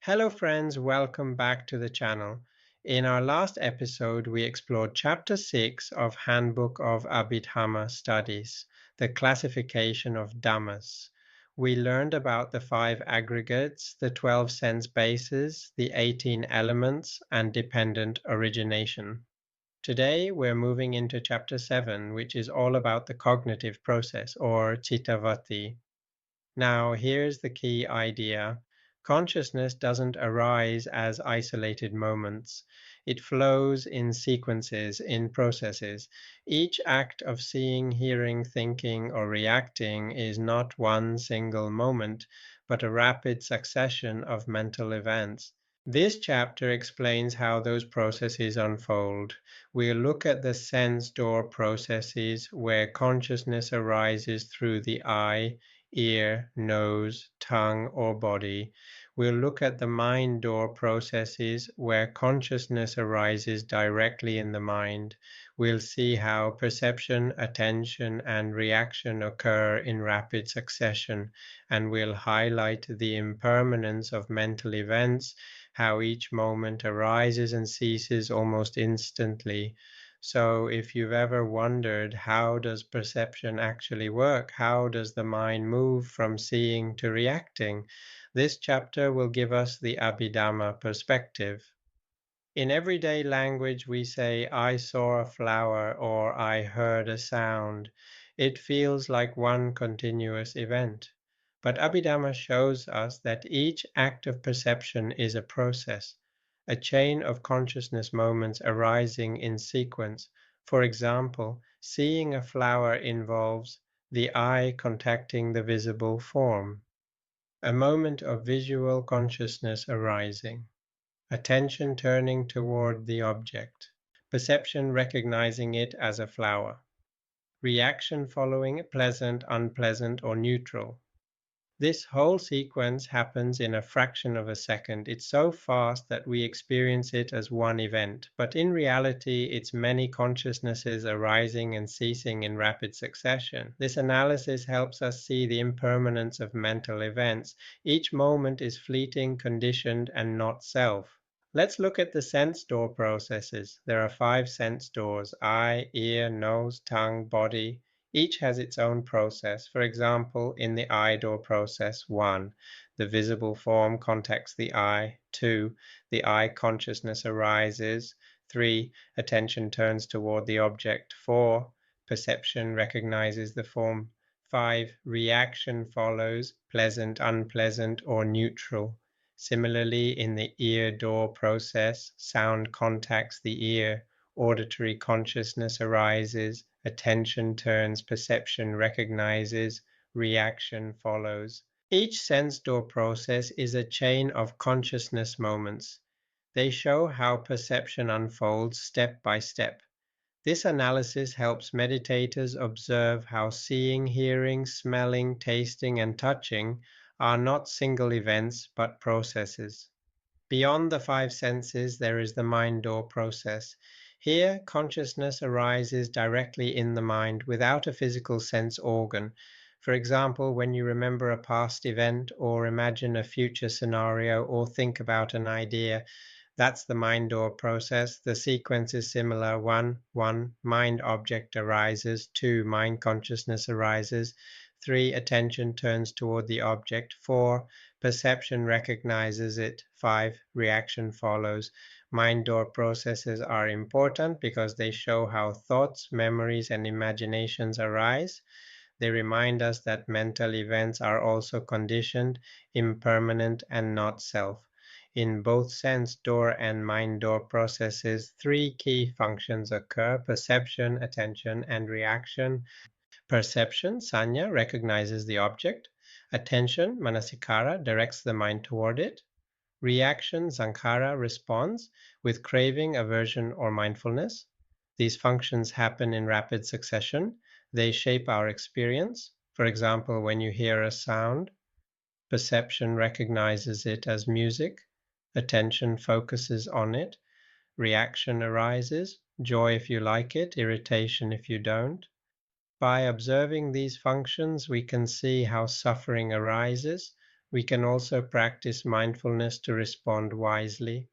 Hello friends, welcome back to the channel. In our last episode, we explored Chapter 6 of Handbook of Abhidhamma Studies, the classification of Dhammas. We learned about the 5 aggregates, the 12 sense bases, the 18 elements, and dependent origination. Today, we're moving into Chapter 7, which is all about the cognitive process, or Citta-vīthi. Now, here's the key idea. Consciousness doesn't arise as isolated moments. It flows in sequences, in processes. Each act of seeing, hearing, thinking, or reacting is not one single moment, but a rapid succession of mental events. This chapter explains how those processes unfold. We'll look at the sense door processes where consciousness arises through the eye, ear, nose, tongue, or body. We'll look at the mind door processes where consciousness arises directly in the mind. We'll see how perception, attention, and reaction occur in rapid succession, and we'll highlight the impermanence of mental events, how each moment arises and ceases almost instantly. So if you've ever wondered, how does perception actually work? How does the mind move from seeing to reacting? This chapter will give us the Abhidhamma perspective. In everyday language, we say, I saw a flower or I heard a sound. It feels like one continuous event. But Abhidhamma shows us that each act of perception is a process, a chain of consciousness moments arising in sequence. For example, seeing a flower involves the eye contacting the visible form, a moment of visual consciousness arising, attention turning toward the object, perception recognizing it as a flower, reaction following pleasant, unpleasant, or neutral. This whole sequence happens in a fraction of a second. It's so fast that we experience it as one event, but in reality, it's many consciousnesses arising and ceasing in rapid succession. This analysis helps us see the impermanence of mental events. Each moment is fleeting, conditioned, and not self. Let's look at the sense door processes. There are 5 sense doors: eye, ear, nose, tongue, body. Each has its own process. For example, in the eye door process, 1, the visible form contacts the eye. 2, the eye consciousness arises. 3, attention turns toward the object. 4, perception recognizes the form. 5, reaction follows, pleasant, unpleasant, or neutral. Similarly, in the ear door process, sound contacts the ear, auditory consciousness arises, attention turns, perception recognizes, reaction follows. Each sense door process is a chain of consciousness moments. They show how perception unfolds step by step. This analysis helps meditators observe how seeing, hearing, smelling, tasting, and touching are not single events but processes. Beyond the 5 senses, there is the mind door process. Here, consciousness arises directly in the mind without a physical sense organ. For example, when you remember a past event or imagine a future scenario or think about an idea, that's the mind door process. The sequence is similar. 1, mind object arises. 2, mind consciousness arises. 3, attention turns toward the object. 4, perception recognizes it. 5, reaction follows. Mind door processes are important because they show how thoughts, memories, and imaginations arise. They remind us that mental events are also conditioned, impermanent, and not self. In both sense door and mind door processes, 3 key functions occur: perception, attention, and reaction. Perception, sanya, recognizes the object. Attention, manasikara, directs the mind toward it. Reaction, sankhara, responds with craving, aversion, or mindfulness. These functions happen in rapid succession. They shape our experience. For example, when you hear a sound, perception recognizes it as music. Attention focuses on it. Reaction arises, joy if you like it, irritation if you don't. By observing these functions, we can see how suffering arises, We can also practice mindfulness to respond wisely.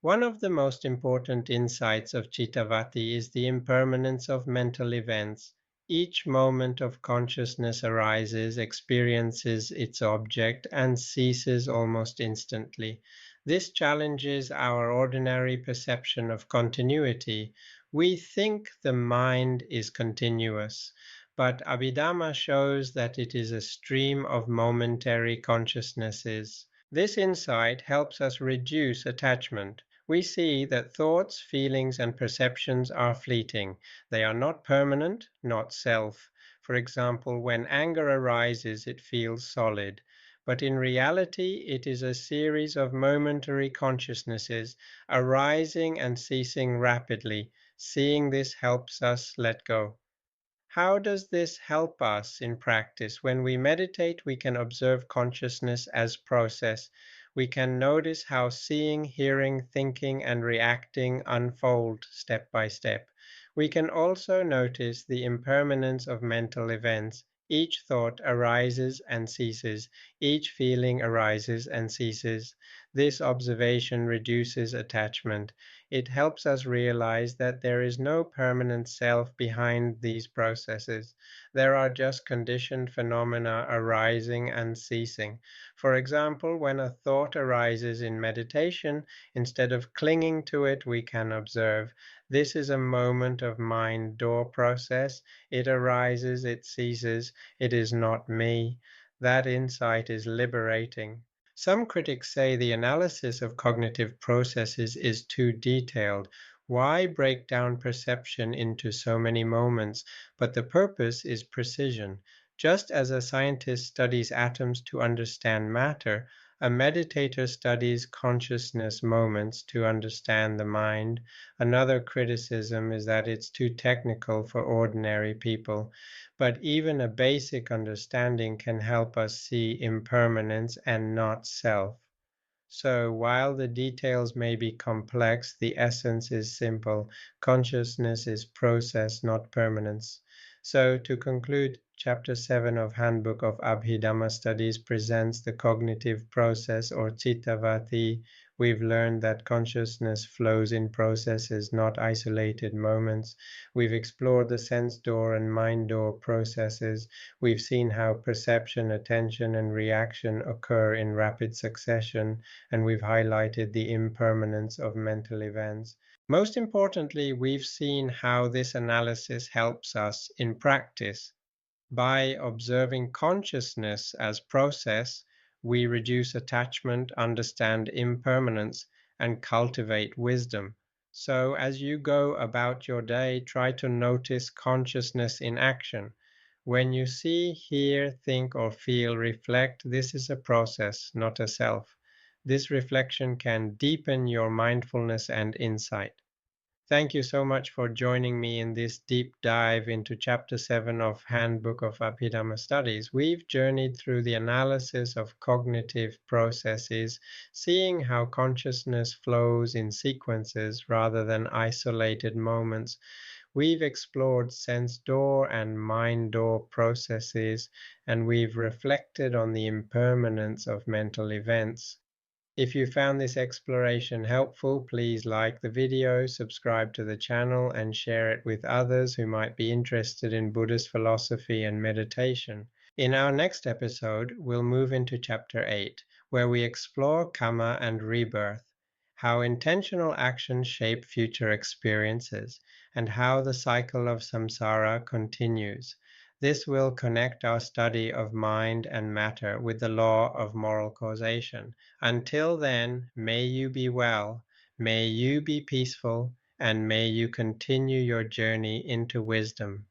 One of the most important insights of Citta-vīthi is the impermanence of mental events. Each moment of consciousness arises, experiences its object, and ceases almost instantly. This challenges our ordinary perception of continuity. We think the mind is continuous, but Abhidhamma shows that it is a stream of momentary consciousnesses. This insight helps us reduce attachment. We see that thoughts, feelings, and perceptions are fleeting. They are not permanent, not self. For example, when anger arises, it feels solid. But in reality, it is a series of momentary consciousnesses arising and ceasing rapidly. Seeing this helps us let go. How does this help us in practice? When we meditate, we can observe consciousness as process. We can notice how seeing, hearing, thinking, and reacting unfold step by step. We can also notice the impermanence of mental events. Each thought arises and ceases. Each feeling arises and ceases. This observation reduces attachment. It helps us realize that there is no permanent self behind these processes. There are just conditioned phenomena arising and ceasing. For example, when a thought arises in meditation, instead of clinging to it, we can observe. This is a moment of mind door process. It arises, it ceases, it is not me. That insight is liberating. Some critics say the analysis of cognitive processes is too detailed. Why break down perception into so many moments? But the purpose is precision. Just as a scientist studies atoms to understand matter, a meditator studies consciousness moments to understand the mind. Another criticism is that it's too technical for ordinary people. But even a basic understanding can help us see impermanence and not self. So, while the details may be complex, the essence is simple. Consciousness is process, not permanence. So, to conclude, Chapter 7 of Handbook of Abhidhamma Studies presents the cognitive process or Citta-vīthi. We've learned that consciousness flows in processes, not isolated moments. We've explored the sense door and mind door processes. We've seen how perception, attention, and reaction occur in rapid succession, and we've highlighted the impermanence of mental events. Most importantly, we've seen how this analysis helps us in practice. By observing consciousness as process, we reduce attachment, understand impermanence, and cultivate wisdom. So, as you go about your day, try to notice consciousness in action. When you see, hear, think, or feel, reflect. This is a process, not a self. This reflection can deepen your mindfulness and insight. Thank you so much for joining me in this deep dive into Chapter 7 of Handbook of Abhidhamma Studies. We've journeyed through the analysis of cognitive processes, seeing how consciousness flows in sequences rather than isolated moments. We've explored sense door and mind door processes, and we've reflected on the impermanence of mental events. If you found this exploration helpful, please like the video, subscribe to the channel, and share it with others who might be interested in Buddhist philosophy and meditation. In our next episode, we'll move into Chapter 8, where we explore karma and rebirth, how intentional actions shape future experiences, and how the cycle of samsara continues. This will connect our study of mind and matter with the law of moral causation. Until then, may you be well, may you be peaceful, and may you continue your journey into wisdom.